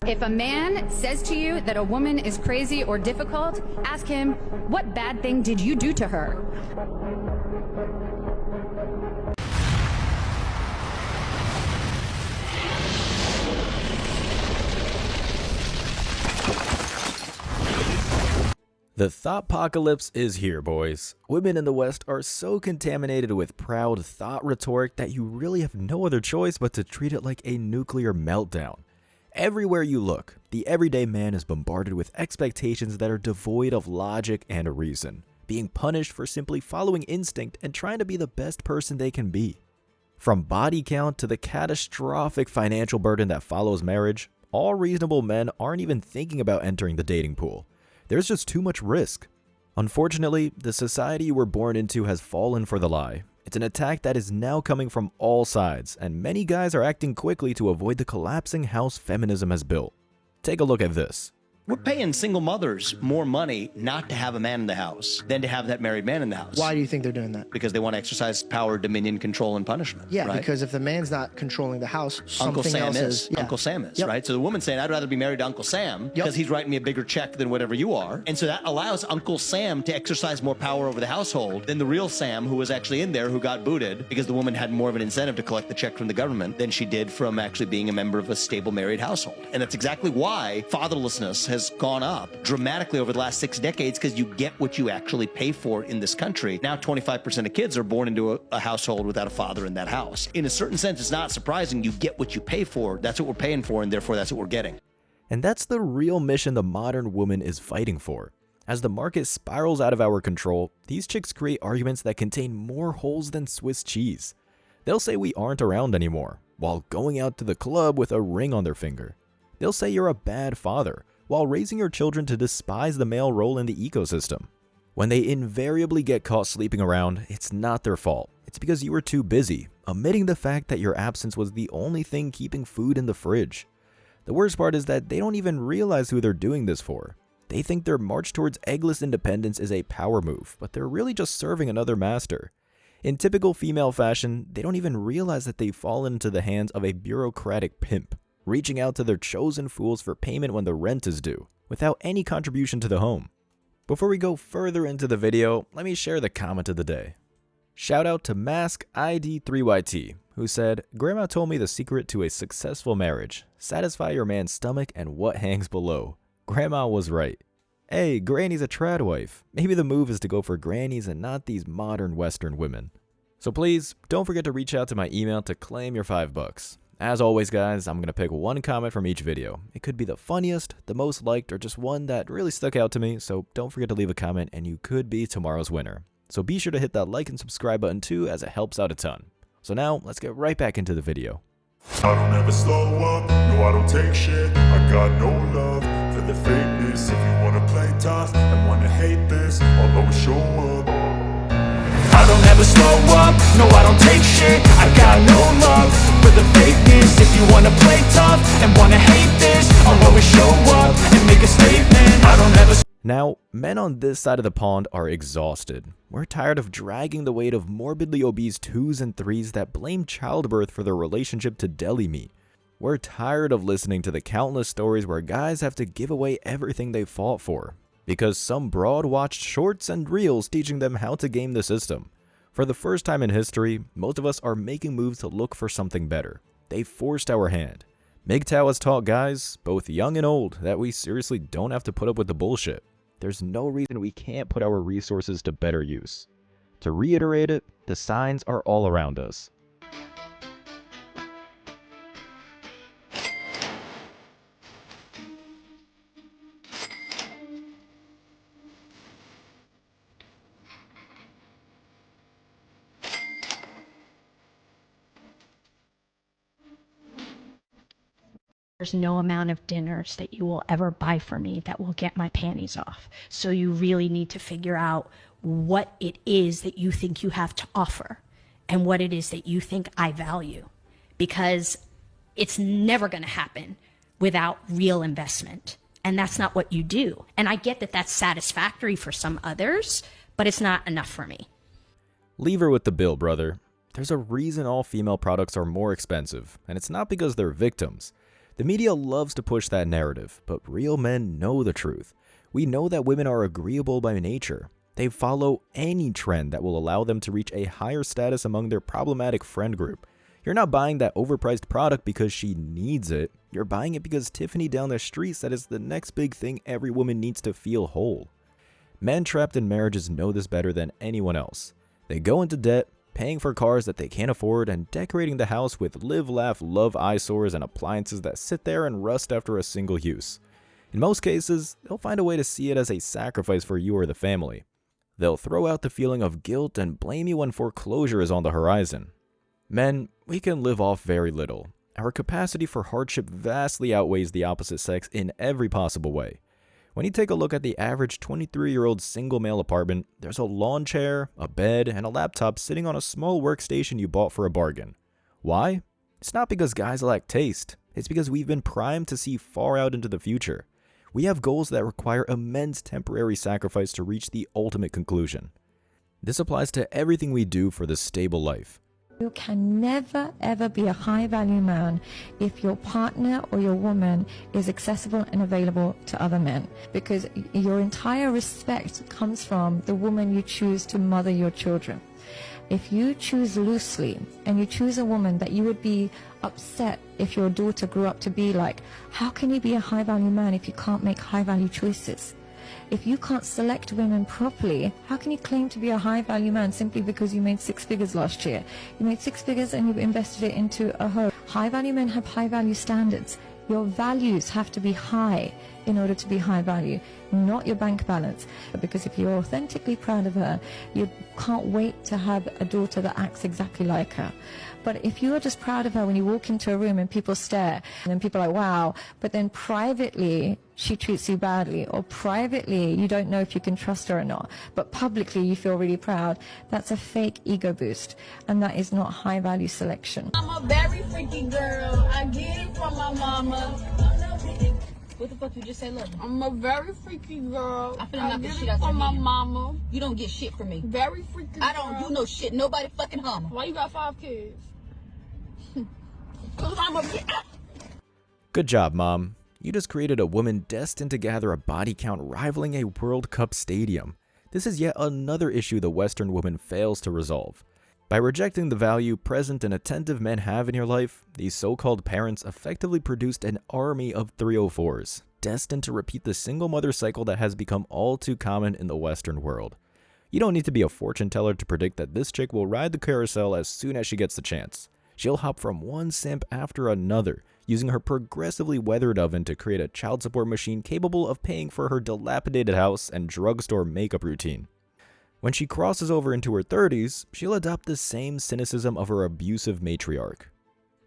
If a man says to you that a woman is crazy or difficult, ask him, what bad thing did you do to her? The thoughtpocalypse is here, boys. Women in the West are so contaminated with proud thought rhetoric that you really have no other choice but to treat it like a nuclear meltdown. Everywhere you look, the everyday man is bombarded with expectations that are devoid of logic and reason, being punished for simply following instinct and trying to be the best person they can be. From body count to the catastrophic financial burden that follows marriage, all reasonable men aren't even thinking about entering the dating pool. There's just too much risk. Unfortunately, the society you were born into has fallen for the lie. It's an attack that is now coming from all sides, and many guys are acting quickly to avoid the collapsing house feminism has built. Take a look at this. We're paying single mothers more money not to have a man in the house than to have that married man in the house. Why do you think they're doing that? Because they want to exercise power, dominion, control, and punishment. Yeah, right? because if the man's not controlling the house, Uncle something Sam else is. Yeah. Uncle Sam is, Yep. right? So the woman's saying, I'd rather be married to Uncle Sam because he's writing me a bigger check than whatever you are. And so that allows Uncle Sam to exercise more power over the household than the real Sam who was actually in there who got booted because the woman had more of an incentive to collect the check from the government than she did from actually being a member of a stable married household. And that's exactly why fatherlessness has gone up dramatically over the last 6 decades, because you get what you actually pay for in this country. Now 25% of kids are born into a household without a father in that house. In a certain sense, it's not surprising. You get what you pay for. That's what we're paying for, and therefore that's what we're getting. And that's the real mission the modern woman is fighting for. As the market spirals out of our control, these chicks create arguments that contain more holes than Swiss cheese. They'll say we aren't around anymore, while going out to the club with a ring on their finger. They'll say you're a bad father, while raising your children to despise the male role in the ecosystem. When they invariably get caught sleeping around, it's not their fault. It's because you were too busy, omitting the fact that your absence was the only thing keeping food in the fridge. The worst part is that they don't even realize who they're doing this for. They think their march towards eggless independence is a power move, but they're really just serving another master. In typical female fashion, they don't even realize that they've fallen into the hands of a bureaucratic pimp, reaching out to their chosen fools for payment when the rent is due, without any contribution to the home. Before we go further into the video, let me share the comment of the day. Shout out to MaskID3YT, who said, "Grandma told me the secret to a successful marriage. Satisfy your man's stomach and what hangs below. Grandma was right. Hey, Granny's a trad wife. Maybe the move is to go for grannies and not these modern Western women." So please, don't forget to reach out to my email to claim your $5. As always, guys, I'm going to pick one comment from each video. It could be the funniest, the most liked, or just one that really stuck out to me, so don't forget to leave a comment and you could be tomorrow's winner. So be sure to hit that like and subscribe button too, as it helps out a ton. So now, let's get right back into the video. I don't ever slow up, no I don't take shit. I got no love for the fakeness. If you wanna play tough and wanna hate this, I'll always show up. I don't ever slow up, no I don't take shit. I got no love for the fakeness. If you wanna play tough and wanna hate this, I'll always show up and make a statement. I don't ever. Now, men on this side of the pond are exhausted. We're tired of dragging the weight of morbidly obese 2s and 3s that blame childbirth for their relationship to deli meat. We're tired of listening to the countless stories where guys have to give away everything they fought for, because some broad watched shorts and reels teaching them how to game the system. For the first time in history, most of us are making moves to look for something better. They forced our hand. MGTOW has taught guys, both young and old, that we seriously don't have to put up with the bullshit. There's no reason we can't put our resources to better use. To reiterate it, the signs are all around us. There's no amount of dinners that you will ever buy for me that will get my panties off. So you really need to figure out what it is that you think you have to offer and what it is that you think I value, because it's never going to happen without real investment. And that's not what you do. And I get that that's satisfactory for some others, but it's not enough for me. Leave her with the bill, brother. There's a reason all female products are more expensive, and it's not because they're victims. The media loves to push that narrative, but real men know the truth. We know that women are agreeable by nature. They follow any trend that will allow them to reach a higher status among their problematic friend group. You're not buying that overpriced product because she needs it. You're buying it because Tiffany down the street said it's the next big thing every woman needs to feel whole. Men trapped in marriages know this better than anyone else. They go into debt, paying for cars that they can't afford, and decorating the house with live, laugh, love eyesores and appliances that sit there and rust after a single use. In most cases, they'll find a way to see it as a sacrifice for you or the family. They'll throw out the feeling of guilt and blame you when foreclosure is on the horizon. Men, we can live off very little. Our capacity for hardship vastly outweighs the opposite sex in every possible way. When you take a look at the average 23-year-old single male apartment, there's a lawn chair, a bed, and a laptop sitting on a small workstation you bought for a bargain. Why? It's not because guys lack taste. It's because we've been primed to see far out into the future. We have goals that require immense temporary sacrifice to reach the ultimate conclusion. This applies to everything we do for the stable life. You can never ever be a high value man if your partner or your woman is accessible and available to other men, because your entire respect comes from the woman you choose to mother your children. If you choose loosely and you choose a woman that you would be upset if your daughter grew up to be like, how can you be a high value man if you can't make high value choices? If you can't select women properly, how can you claim to be a high value man simply because you made 6 figures last year? You made 6 figures and you invested it into a home. High value men have high value standards. Your values have to be high in order to be high value, not your bank balance. Because if you're authentically proud of her, you can't wait to have a daughter that acts exactly like her. But if you are just proud of her when you walk into a room and people stare, and then people are like, wow, but then privately she treats you badly, or privately you don't know if you can trust her or not, but publicly you feel really proud, that's a fake ego boost, and that is not high value selection. I'm a very freaky girl. I get it from my mama. What the fuck you just say, look? I'm a very freaky girl. I finna knock the get shit it out your from my hand. mama. You don't get shit from me. Very freaky I don't girl. do no shit. Nobody fucking harm. Why you got 5 kids? Cause I'm a Good job, Mom. You just created a woman destined to gather a body count rivaling a World Cup stadium. This is yet another issue the Western woman fails to resolve. By rejecting the value present and attentive men have in your life, these so-called parents effectively produced an army of 304s, destined to repeat the single mother cycle that has become all too common in the Western world. You don't need to be a fortune teller to predict that this chick will ride the carousel as soon as she gets the chance. She'll hop from one simp after another, using her progressively weathered oven to create a child support machine capable of paying for her dilapidated house and drugstore makeup routine. When she crosses over into her 30s, she'll adopt the same cynicism of her abusive matriarch.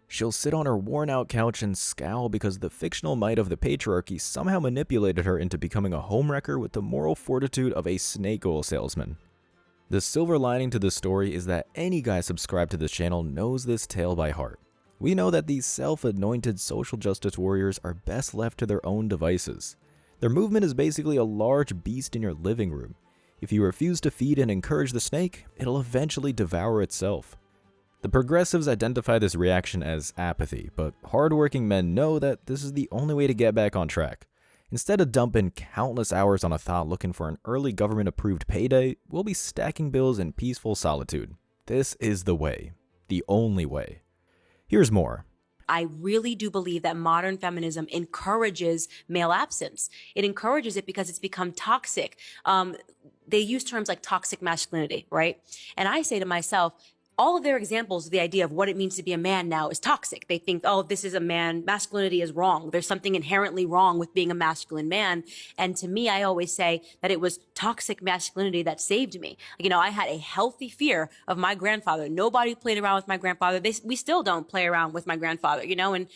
She'll sit on her worn-out couch and scowl because the fictional might of the patriarchy somehow manipulated her into becoming a homewrecker with the moral fortitude of a snake oil salesman. The silver lining to this story is that any guy subscribed to this channel knows this tale by heart. We know that these self-anointed social justice warriors are best left to their own devices. Their movement is basically a large beast in your living room. If you refuse to feed and encourage the snake, it'll eventually devour itself. The progressives identify this reaction as apathy, but hardworking men know that this is the only way to get back on track. Instead of dumping countless hours on a thought looking for an early government-approved payday, we'll be stacking bills in peaceful solitude. This is the way. The only way. Here's more. I really do believe that modern feminism encourages male absence. It encourages it because it's become toxic. They use terms like toxic masculinity, right? And I say to myself, all of their examples of the idea of what it means to be a man now is toxic. They think, oh, this is a man, masculinity is wrong. There's something inherently wrong with being a masculine man. And to me, I always say that it was toxic masculinity that saved me. You know, I had a healthy fear of my grandfather. Nobody played around with my grandfather. We still don't play around with my grandfather, you know, and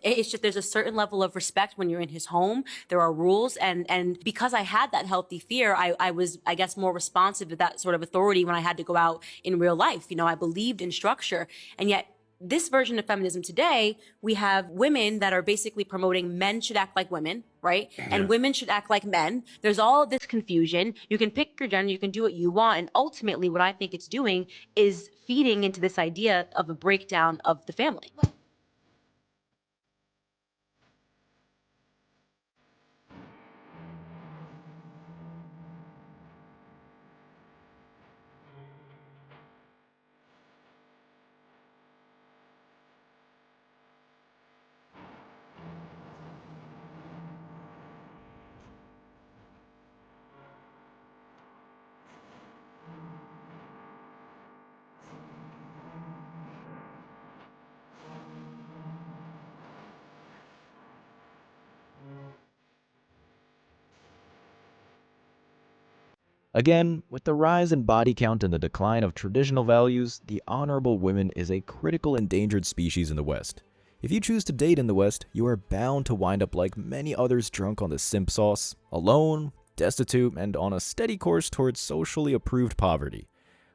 it's just, there's a certain level of respect when you're in his home. There are rules. And because I had that healthy fear, I was, I guess, more responsive to that sort of authority when I had to go out in real life. You know, I believed in structure. And yet this version of feminism today, we have women that are basically promoting men should act like women, right? And women should act like men. There's all this confusion. You can pick your gender, you can do what you want. And ultimately what I think it's doing is feeding into this idea of a breakdown of the family. Again, with the rise in body count and the decline of traditional values, the honorable woman is a critical endangered species in the West. If you choose to date in the West, you are bound to wind up like many others drunk on the simp sauce, alone, destitute, and on a steady course towards socially approved poverty.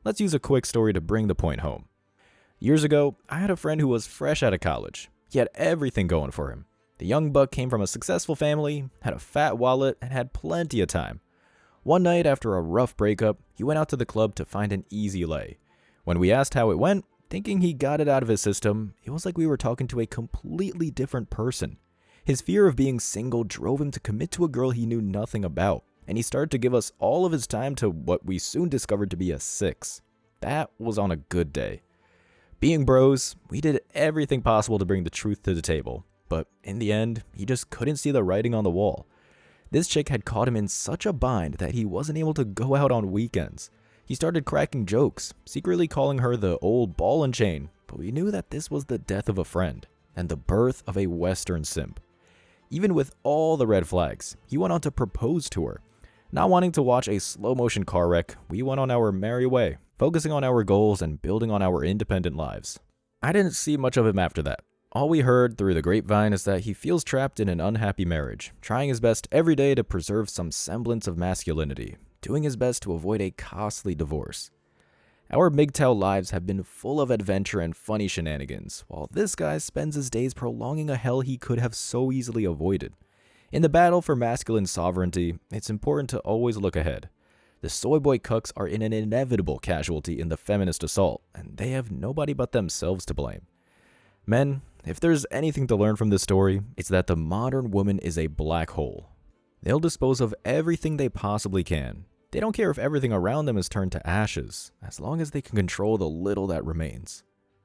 Let's use a quick story to bring the point home. Years ago, I had a friend who was fresh out of college. He had everything going for him. The young buck came from a successful family, had a fat wallet, and had plenty of time. One night after a rough breakup, he went out to the club to find an easy lay. When we asked how it went, thinking he got it out of his system, it was like we were talking to a completely different person. His fear of being single drove him to commit to a girl he knew nothing about, and he started to give us all of his time to what we soon discovered to be a 6. That was on a good day. Being bros, we did everything possible to bring the truth to the table, but in the end, he just couldn't see the writing on the wall. This chick had caught him in such a bind that he wasn't able to go out on weekends. He started cracking jokes, secretly calling her the old ball and chain, but we knew that this was the death of a friend and the birth of a Western simp. Even with all the red flags, he went on to propose to her. Not wanting to watch a slow-motion car wreck, we went on our merry way, focusing on our goals and building on our independent lives. I didn't see much of him after that. All we heard through the grapevine is that he feels trapped in an unhappy marriage, trying his best every day to preserve some semblance of masculinity, doing his best to avoid a costly divorce. Our MGTOW lives have been full of adventure and funny shenanigans, while this guy spends his days prolonging a hell he could have so easily avoided. In the battle for masculine sovereignty, it's important to always look ahead. The soy boy cucks are an inevitable casualty in the feminist assault, and they have nobody but themselves to blame. Men, if there's anything to learn from this story, it's that the modern woman is a black hole. They'll dispose of everything they possibly can. They don't care if everything around them is turned to ashes, as long as they can control the little that remains.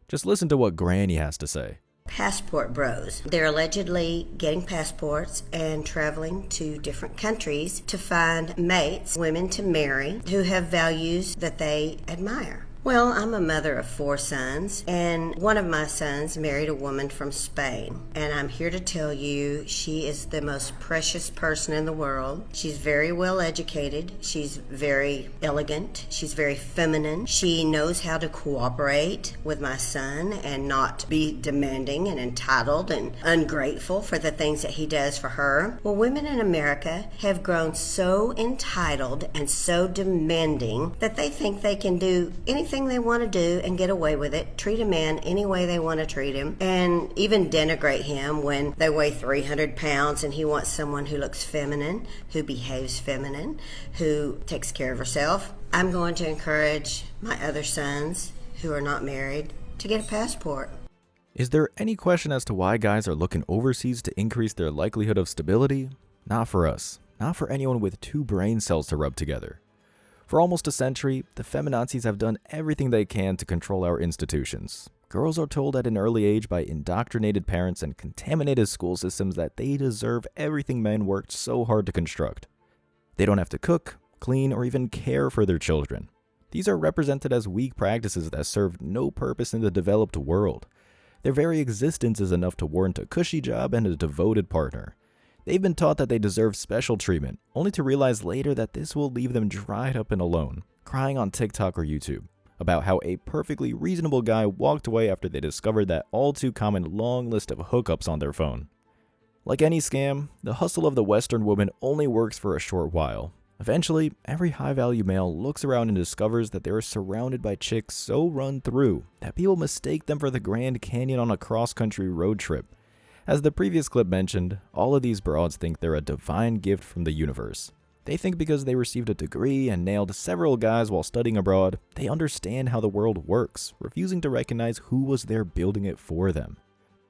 Just listen to what Granny has to say. Passport bros. They're allegedly getting passports and traveling to different countries to find mates, women to marry, who have values that they admire. Well, I'm a mother of 4 sons, and one of my sons married a woman from Spain. And I'm here to tell you, she is the most precious person in the world. She's very well educated. She's very elegant. She's very feminine. She knows how to cooperate with my son and not be demanding and entitled and ungrateful for the things that he does for her. Well, women in America have grown so entitled and so demanding that they think they can do anything they want to do and get away with it, treat a man any way they want to treat him, and even denigrate him when they weigh 300 pounds and he wants someone who looks feminine, who behaves feminine, who takes care of herself. I'm going to encourage my other sons who are not married to get a passport. Is there any question as to why guys are looking overseas to increase their likelihood of stability? Not for us. Not for anyone with 2 brain cells to rub together. For almost a century, the feminazis have done everything they can to control our institutions. Girls are told at an early age by indoctrinated parents and contaminated school systems that they deserve everything men worked so hard to construct. They don't have to cook, clean, or even care for their children. These are represented as weak practices that serve no purpose in the developed world. Their very existence is enough to warrant a cushy job and a devoted partner. They've been taught that they deserve special treatment, only to realize later that this will leave them dried up and alone, crying on TikTok or YouTube about how a perfectly reasonable guy walked away after they discovered that all too common long list of hookups on their phone. Like any scam, the hustle of the Western woman only works for a short while. Eventually, every high-value male looks around and discovers that they are surrounded by chicks so run through that people mistake them for the Grand Canyon on a cross-country road trip. As the previous clip mentioned, all of these broads think they're a divine gift from the universe. They think because they received a degree and nailed several guys while studying abroad, they understand how the world works, refusing to recognize who was there building it for them.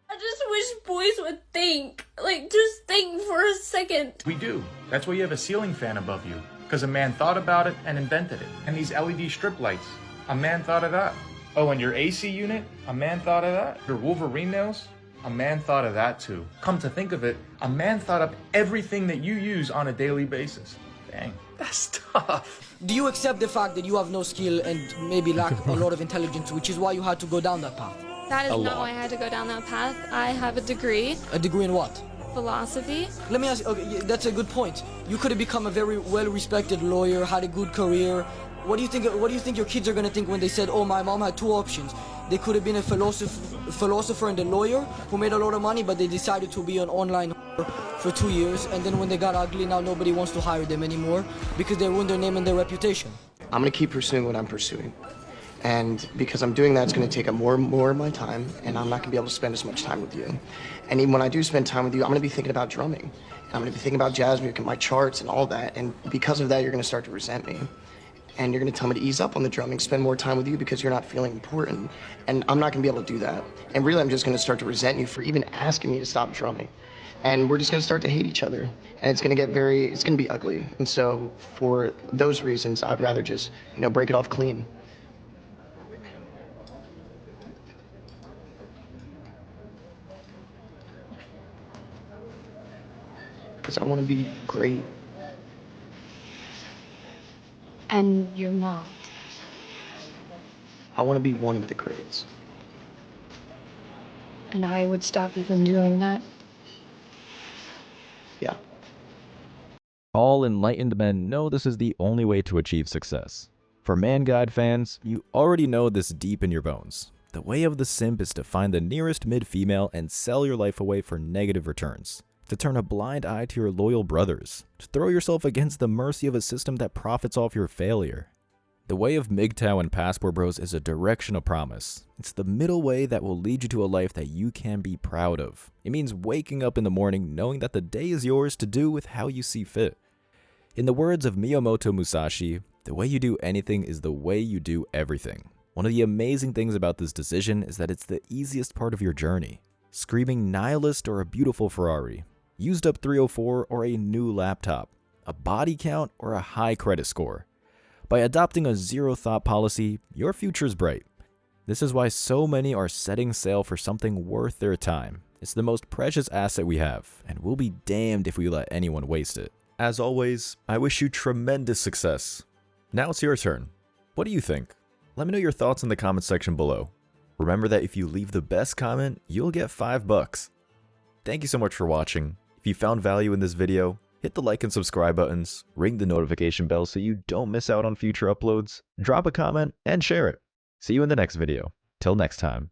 I just wish boys would think. Like, just think for a second. We do. That's why you have a ceiling fan above you. Because a man thought about it and invented it. And these LED strip lights, a man thought of that. Oh, and your AC unit, a man thought of that. Your Wolverine nails, a man thought of that too. Come to think of it, a man thought up everything that you use on a daily basis. Dang, that's tough. Do you accept the fact that you have no skill and maybe lack a lot of intelligence, which is why you had to go down that path? That is not why I had to go down that path. I have a degree. A degree in what? philosophy. Let me ask you, okay, that's a good point. You could have become a very well-respected lawyer, had a good career. What do you think your kids are going to think when they said, oh, my mom had two options? They could have been a philosopher and a lawyer who made a lot of money, but they decided to be an online for 2 years, and then when they got ugly, now nobody wants to hire them anymore because they ruined their name and their reputation. I'm going to keep pursuing what I'm pursuing. And because I'm doing that, it's going to take up more and more of my time, and I'm not going to be able to spend as much time with you. And even when I do spend time with you, I'm going to be thinking about drumming. I'm going to be thinking about jazz music and my charts and all that. And because of that, you're going to start to resent me. And you're going to tell me to ease up on the drumming, spend more time with you because you're not feeling important. And I'm not going to be able to do that. And really, I'm just going to start to resent you for even asking me to stop drumming. And we're just going to start to hate each other. And it's going to be ugly. And so for those reasons, I'd rather just, break it off clean. Because I want to be great. And you're not. I want to be one of the greats. And I would stop you from doing that. Yeah. All enlightened men know this is the only way to achieve success. For Man Guide fans, you already know this deep in your bones. The way of the simp is to find the nearest mid-female and sell your life away for negative returns. To turn a blind eye to your loyal brothers. To throw yourself against the mercy of a system that profits off your failure. The way of MGTOW and Passport Bros is a direction of promise. It's the middle way that will lead you to a life that you can be proud of. It means waking up in the morning knowing that the day is yours to do with how you see fit. In the words of Miyamoto Musashi, the way you do anything is the way you do everything. One of the amazing things about this decision is that it's the easiest part of your journey. Screaming nihilist or a beautiful Ferrari, used up 304 or a new laptop, a body count or a high credit score. By adopting a zero thought policy, your future's bright. This is why so many are setting sail for something worth their time. It's the most precious asset we have, and we'll be damned if we let anyone waste it. As always, I wish you tremendous success. Now it's your turn. What do you think? Let me know your thoughts in the comment section below. Remember that if you leave the best comment, you'll get $5. Thank you so much for watching. If you found value in this video, hit the like and subscribe buttons, ring the notification bell so you don't miss out on future uploads, drop a comment, and share it. See you in the next video. Till next time.